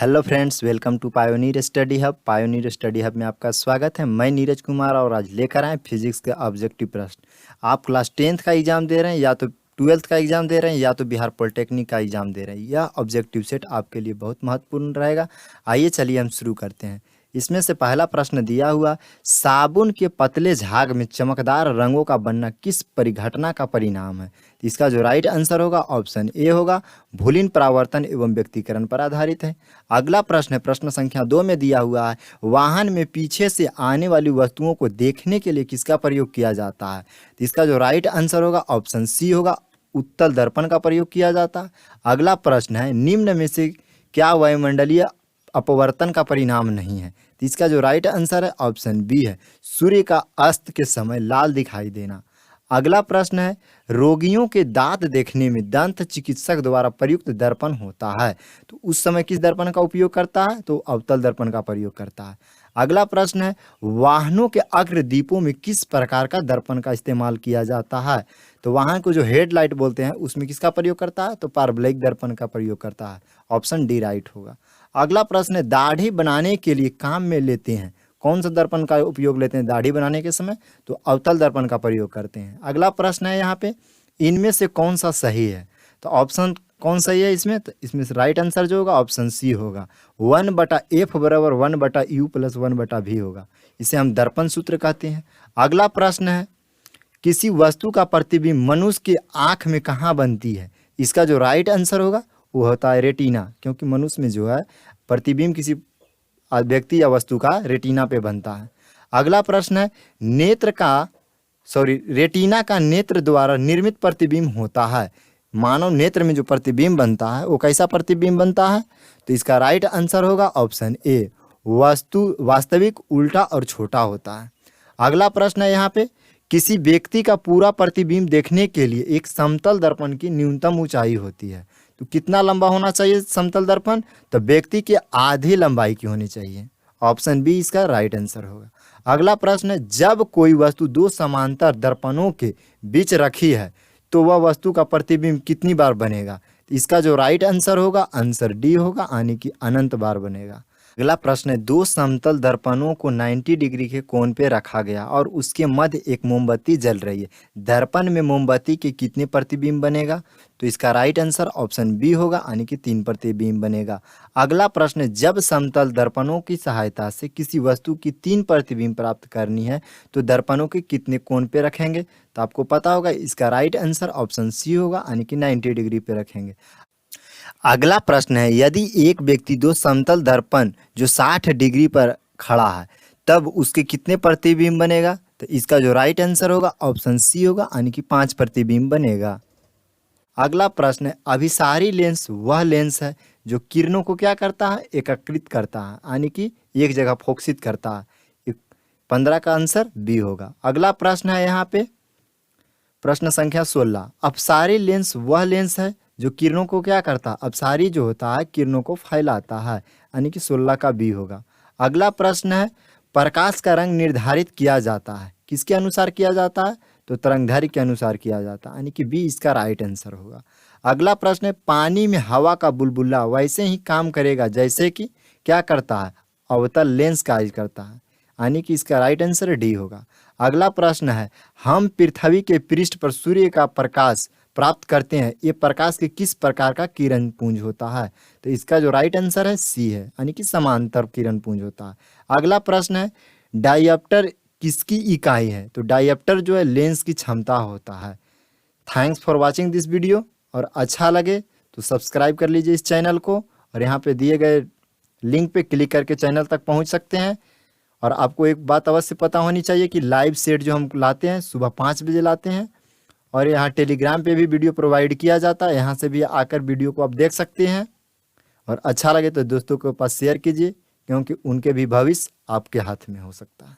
Hello friends, welcome to Pioneer Study Hub. Pioneer Study Hub में आपका स्वागत है। मैं नीरज कुमार और आज लेकर आए फिजिक्स के ऑब्जेक्टिव प्रश्न। आप क्लास 10th का एग्जाम दे रहे हैं या तो 12th का एग्जाम दे रहे हैं या तो बिहार पॉलिटेक्निक का एग्जाम दे रहे हैं, यह ऑब्जेक्टिव सेट आपके लिए बहुत महत्वपूर्ण रहेगा। आइए चलिए हम शुरू करते हैं। इसमें से पहला प्रश्न दिया हुआ, साबुन के पतले झाग में चमकदार रंगों का बनना किस परिघटना का परिणाम है? तो इसका जो राइट आंसर होगा ऑप्शन ए होगा, भूलिन परावर्तन एवं व्यक्तीकरण पर आधारित है। अगला प्रश्न है, प्रश्न संख्या 2 में दिया हुआ है, वाहन में पीछे से आने वाली वस्तुओं को देखने के लिए किसका प्रयोग किया जाता है? तो इसका जो राइट आंसर होगा ऑप्शन सी होगा, उत्तल दर्पण का प्रयोग किया जाता है। अगला प्रश्न है, निम्न में से क्या वायुमंडलीय अपवर्तन का परिणाम नहीं है? तो इसका जो राइट आंसर है ऑप्शन बी है, सूर्य का अस्त के समय लाल दिखाई देना। अगला प्रश्न है, रोगियों के दांत देखने में दंत चिकित्सक द्वारा प्रयुक्त दर्पण होता है, तो उस समय किस दर्पण का उपयोग करता है? तो अवतल दर्पण का प्रयोग करता है। अगला प्रश्न है, वाहनों के अग्रदीपों में किस प्रकार का दर्पण का इस्तेमाल किया जाता है? तो वाहन को जो हेडलाइट बोलते हैं उसमें किसका प्रयोग करता है? तो पारबोलिक दर्पण का प्रयोग करता है। ऑप्शन डी राइट होगा। अगला प्रश्न है, दाढ़ी बनाने के लिए काम में लेते हैं, कौन सा दर्पण का उपयोग लेते हैं दाढ़ी बनाने के समय? तो अवतल दर्पण का प्रयोग करते हैं। अगला प्रश्न है यहाँ पे, इनमें से कौन सा सही है? तो ऑप्शन कौन सही है इसमें? तो इसमें से राइट आंसर जो होगा ऑप्शन सी होगा, 1/f बराबर 1/u प्लस 1/v होगा। इसे हम दर्पण सूत्र कहते हैं। अगला प्रश्न है, किसी वस्तु का प्रतिबिंब मनुष्य की आँख में कहाँ बनती है? इसका जो राइट आंसर होगा वो होता है रेटिना, क्योंकि मनुष्य में जो है प्रतिबिंब किसी व्यक्ति या वस्तु का रेटिना पे बनता है। अगला प्रश्न है, रेटिना का नेत्र द्वारा निर्मित प्रतिबिंब होता है। मानव नेत्र में जो प्रतिबिंब बनता है वो कैसा प्रतिबिंब बनता है? तो इसका राइट आंसर होगा ऑप्शन ए, वास्तविक, उल्टा और छोटा होता है। अगला प्रश्न है यहाँ पे, किसी व्यक्ति का पूरा प्रतिबिंब देखने के लिए एक समतल दर्पण की न्यूनतम ऊंचाई होती है, तो कितना लंबा होना चाहिए समतल दर्पण? तो व्यक्ति की आधी लंबाई की होनी चाहिए। ऑप्शन बी इसका राइट आंसर होगा। अगला प्रश्न है, जब कोई वस्तु दो समांतर दर्पणों के बीच रखी है तो वह वस्तु का प्रतिबिंब कितनी बार बनेगा? तो इसका जो राइट आंसर होगा आंसर डी होगा, यानी कि अनंत बार बनेगा। अगला प्रश्न है, दो समतल दर्पणों को 90 डिग्री के कोण पे रखा गया और उसके मध्य एक मोमबत्ती जल रही है, दर्पण में मोमबत्ती के कितने प्रतिबिंब बनेगा? तो इसका राइट आंसर ऑप्शन बी होगा, यानी कि 3 प्रतिबिंब बनेगा। अगला प्रश्न है, जब समतल दर्पणों की सहायता से किसी वस्तु की 3 प्रतिबिंब प्राप्त करनी है तो दर्पणों के कितने कोण पे रखेंगे? तो आपको पता होगा इसका राइट आंसर ऑप्शन सी होगा, यानी कि 90 डिग्री पे रखेंगे। अगला प्रश्न है, यदि एक व्यक्ति दो समतल दर्पण जो 60 डिग्री पर खड़ा है तब उसके कितने प्रतिबिंब बनेगा? तो इसका जो राइट आंसर होगा ऑप्शन सी होगा, यानी कि 5 प्रतिबिंब बनेगा। अगला प्रश्न है, अभिसारी लेंस वह लेंस है जो किरणों को क्या करता है? एकत्रित करता है, यानी कि एक जगह फोकसित करता है। 15 का आंसर बी होगा। अगला प्रश्न है यहाँ पे प्रश्न संख्या 16, अपसारी लेंस वह लेंस है जो किरणों को क्या करता है? अपसारी जो होता है किरणों को फैलाता है, यानी कि 16 का बी होगा। अगला प्रश्न है, प्रकाश का रंग निर्धारित किया जाता है, किसके अनुसार किया जाता है? तो तरंगदैर्घ्य के अनुसार किया जाता है, यानी कि बी इसका राइट आंसर होगा। अगला प्रश्न है, पानी में हवा का बुलबुला वैसे ही काम करेगा जैसे कि क्या करता है? अवतल लेंस कार्य करता है, यानी कि इसका राइट आंसर डी होगा। अगला प्रश्न है, हम पृथ्वी के पृष्ठ पर सूर्य का प्रकाश प्राप्त करते हैं, ये प्रकाश के किस प्रकार का किरण पुंज होता है? तो इसका जो राइट आंसर है सी है, यानी कि समांतर किरण पुंज होता है। अगला प्रश्न है, डायप्टर किसकी इकाई है? तो डायप्टर जो है लेंस की क्षमता होता है। Thanks for watching this video, और अच्छा लगे तो सब्सक्राइब कर लीजिए इस चैनल को, और यहाँ पे दिए गए लिंक पे क्लिक करके चैनल तक पहुँच सकते हैं। और आपको एक बात अवश्य पता होनी चाहिए कि लाइव सेट जो हम लाते हैं सुबह 5 बजे लाते हैं, और यहाँ टेलीग्राम पे भी वीडियो प्रोवाइड किया जाता है, यहाँ से भी आकर वीडियो को आप देख सकते हैं। और अच्छा लगे तो दोस्तों के पास शेयर कीजिए, क्योंकि उनके भी भविष्य आपके हाथ में हो सकता है।